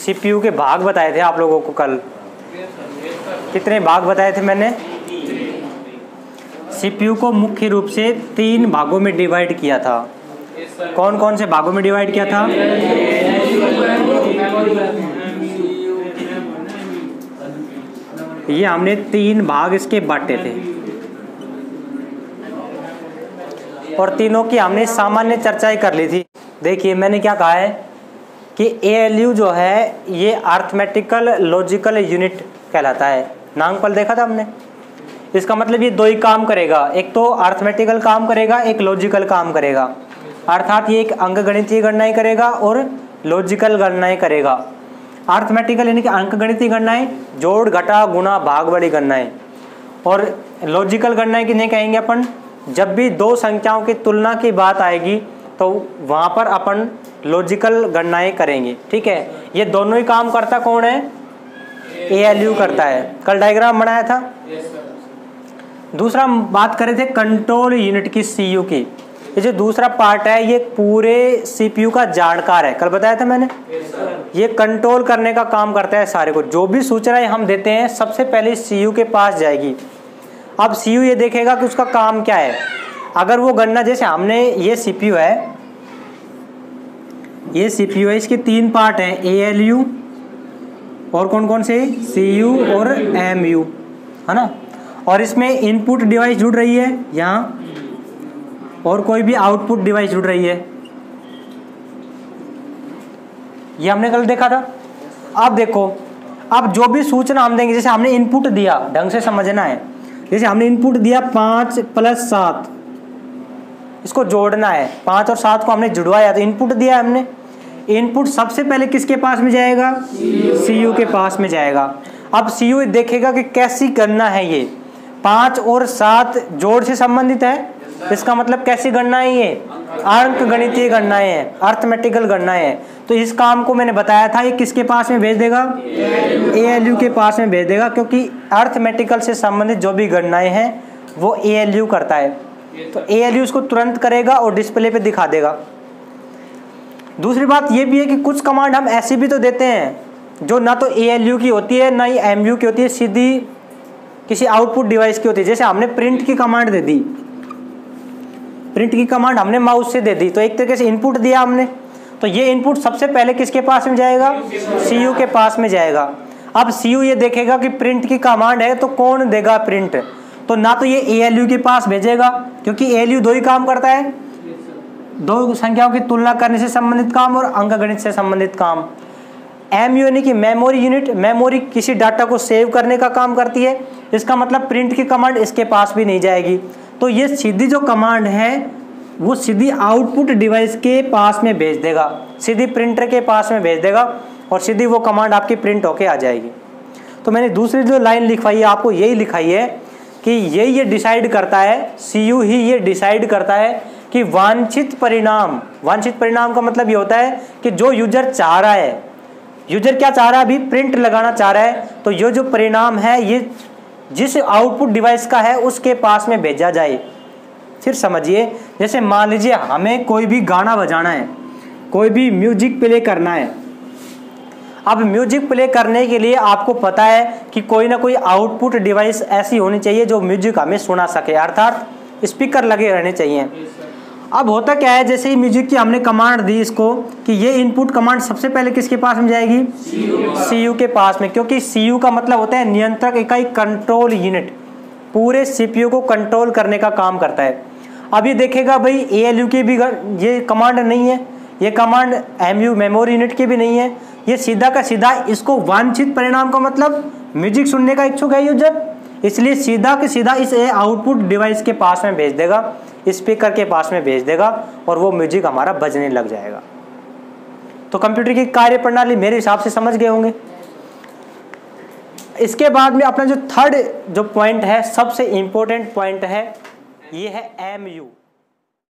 CPU के भाग बताए थे आप लोगों को कल, कितने भाग बताए थे मैंने? सीपीयू को मुख्य रूप से 3 भागों में डिवाइड किया था। कौन कौन से भागों में डिवाइड किया था? ये हमने 3 भाग इसके बांटे थे और तीनों की हमने सामान्य चर्चाएं कर ली थी। देखिए मैंने क्या कहा है कि ALU जो है ये अर्थमेटिकल लॉजिकल यूनिट कहलाता है। नाम कल देखा था हमने। इसका मतलब ये 2 ही काम करेगा, एक तो अर्थमेटिकल काम करेगा, एक लॉजिकल काम करेगा। अर्थात ये एक अंकगणितीय गणनाएं करेगा और लॉजिकल गणनाएं करेगा। अर्थमेटिकल यानी कि अंकगणितीय गणनाएं, जोड़ घटा गुणा भाग वाली गणनाएं, और लॉजिकल गणनाएं किन्हें कहेंगे अपन? जब भी 2 संख्याओं की तुलना की बात आएगी तो वहां पर अपन लॉजिकल गणनाएं करेंगे। ठीक है, ये दोनों ही काम करता कौन है? ALU करता है। कल डायग्राम बनाया था। दूसरा बात कर रहे थे कंट्रोल यूनिट की, CU की। ये जो दूसरा पार्ट है ये पूरे CPU का जानकार है, कल बताया था मैंने। ये कंट्रोल करने का काम करता है सारे को। जो भी सूचनाएं हम देते हैं सबसे पहले CU के पास जाएगी। अब CU ये देखेगा कि उसका काम क्या है। अगर वो गणना, जैसे हमने ये CPU है, ये CPU है, इसके 3 पार्ट हैं, ALU और कौन कौन से? CU और MU, है ना। और इसमें इनपुट डिवाइस जुड़ रही है यहाँ, और कोई भी आउटपुट डिवाइस जुड़ रही है। ये हमने कल देखा था। अब देखो, अब जो भी सूचना हम देंगे, जैसे हमने इनपुट दिया, ढंग से समझना है। जैसे हमने इनपुट दिया 5 + 7, इसको जोड़ना है। 5 और 7 को हमने जुड़वाया, तो इनपुट दिया हमने। इनपुट सबसे पहले किसके पास में जाएगा? CU के पास में जाएगा। अब CU देखेगा कि कैसी गणना है ये। 5 और 7 जोड़ से संबंधित है, इसका मतलब कैसी गणनाएं? ये अंकगणितीय गणनाएं हैं, अर्थमेटिकल गणनाएं हैं। तो इस काम को मैंने बताया था, ये किसके पास में भेज देगा? ALU के पास में भेज देगा, क्योंकि अर्थमेटिकल से संबंधित जो भी गणनाएं हैं वो ALU करता है। तो ALU उसको तुरंत करेगा और डिस्प्ले पे दिखा देगा। दूसरी बात ये भी है कि कुछ कमांड हम ऐसी भी तो देते हैं जो ना तो ALU की होती है ना ही MU की होती है, सीधी किसी आउटपुट डिवाइस की होती है। जैसे हमने प्रिंट की कमांड दे दी, प्रिंट की कमांड हमने माउस से दे दी, तो एक तरीके से इनपुट दिया हमने। तो ये इनपुट सबसे पहले किसके पास में जाएगा? CU के पास में जाएगा। अब CU ये देखेगा कि प्रिंट की कमांड है तो कौन देगा प्रिंट, तो ना तो ये ALU के पास भेजेगा, क्योंकि ALU 2 ही काम करता है, 2 संख्याओं की तुलना करने से संबंधित काम और अंकगणित से संबंधित काम। MU यानी कि मेमोरी यूनिट, मेमोरी किसी डाटा को सेव करने का काम करती है। इसका मतलब प्रिंट की कमांड इसके पास भी नहीं जाएगी। तो ये सीधी जो कमांड है वो सीधी आउटपुट डिवाइस के पास में भेज देगा, सीधी प्रिंटर के पास में भेज देगा, और सीधी वो कमांड आपकी प्रिंट होके आ जाएगी। तो मैंने दूसरी जो लाइन लिखवाई है आपको यही लिखाई है कि ये डिसाइड करता है, CU ही ये डिसाइड करता है कि वांछित परिणाम, वांछित परिणाम का मतलब ये होता है कि जो यूजर चाह रहा है, यूजर क्या चाह रहा है? अभी प्रिंट लगाना चाह रहा है, तो ये जो परिणाम है ये जिस आउटपुट डिवाइस का है उसके पास में भेजा जाए। फिर समझिए, जैसे मान लीजिए हमें कोई भी गाना बजाना है, कोई भी म्यूजिक प्ले करना है। अब म्यूजिक प्ले करने के लिए आपको पता है कि कोई ना कोई आउटपुट डिवाइस ऐसी होनी चाहिए जो म्यूजिक हमें सुना सके, अर्थात स्पीकर लगे रहने चाहिए। अब होता क्या है, जैसे ही म्यूजिक की हमने कमांड दी इसको कि ये इनपुट कमांड सबसे पहले किसके पास में जाएगी? CU के पास में, क्योंकि CU का मतलब होता है नियंत्रक इकाई, कंट्रोल यूनिट, पूरे CPU को कंट्रोल करने का काम करता है। अब ये देखेगा भाई ALU की भी ये कमांड नहीं है, ये कमांड MU मेमोरी यूनिट की भी नहीं है, ये सीधा का सीधा इसको वांछित परिणाम का मतलब म्यूजिक सुनने का इच्छुक है यूजर, इसलिए सीधा के सीधा इस आउटपुट डिवाइस के पास में भेज देगा, स्पीकर के पास में भेज देगा, और वो म्यूजिक हमारा बजने लग जाएगा। तो कंप्यूटर की कार्य प्रणाली मेरे हिसाब से समझ गए होंगे। इसके बाद में अपना जो थर्ड जो पॉइंट है, सबसे इंपॉर्टेंट पॉइंट है, ये है MU।